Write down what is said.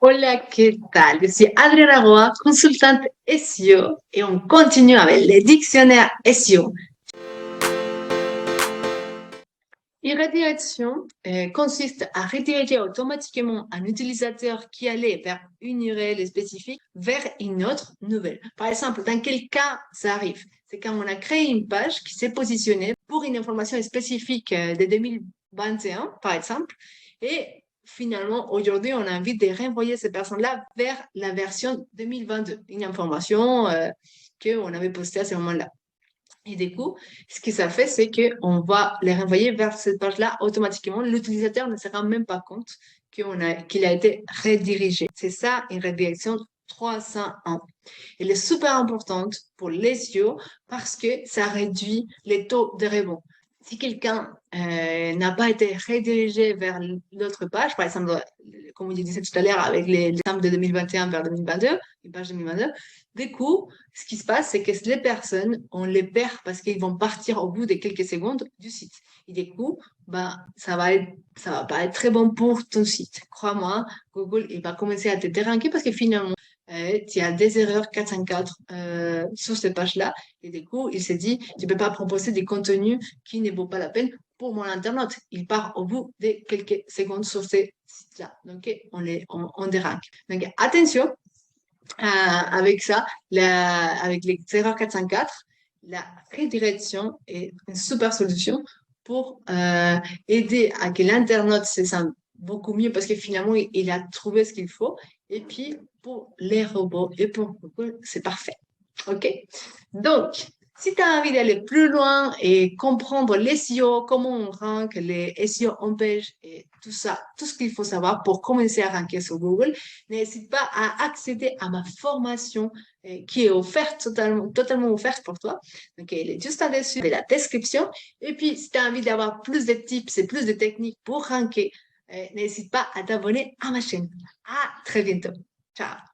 Hola, ¿qué tal? Je suis Adriana Roa, consultante SEO, et on continue avec les dictionnaires SEO. Une redirection consiste à rediriger automatiquement un utilisateur qui allait vers une URL spécifique vers une autre nouvelle. Par exemple, dans quel cas ça arrive? C'est quand on a créé une page qui s'est positionnée pour une information spécifique de 2021, par exemple, et finalement, aujourd'hui, on a envie de renvoyer ces personnes-là vers la version 2022, une information qu'on avait postée à ce moment-là. Et du coup, ce que ça fait, c'est qu'on va les renvoyer vers cette page-là automatiquement. L'utilisateur ne se rend même pas compte qu'il a été redirigé. C'est ça, une redirection 301. Elle est super importante pour les SEO parce que ça réduit les taux de rebond. Si quelqu'un n'a pas été redirigé vers l'autre page, par exemple, comme je disais tout à l'heure avec l'exemple de 2021 vers 2022, une page 2022, du coup, ce qui se passe, c'est que les personnes, on les perd parce qu'ils vont partir au bout de quelques secondes du site. Et du coup, ben, ça va pas être très bon pour ton site. Crois-moi, Google, il va commencer à te déranquer parce que finalement, tu as des erreurs 404 sur cette page-là. Et du coup, il s'est dit, tu peux pas proposer des contenus qui ne vaut pas la peine pour mon internaute. Il part au bout de quelques secondes sur ces sites-là. Donc, on dérange. Donc, attention, avec ça, avec les erreurs 404, la redirection est une super solution pour aider à que l'internaute se sente beaucoup mieux parce que finalement, il a trouvé ce qu'il faut. Et puis, pour les robots et pour Google, c'est parfait. OK? Donc, si tu as envie d'aller plus loin et comprendre les SEO, comment on rank les SEO en page et tout ça, tout ce qu'il faut savoir pour commencer à ranker sur Google, n'hésite pas à accéder à ma formation qui est offerte, totalement offerte pour toi. Donc, elle est juste en dessous de la description. Et puis, si tu as envie d'avoir plus de tips et plus de techniques pour ranker, n'hésite pas à t'abonner à ma chaîne. À très bientôt. Ciao.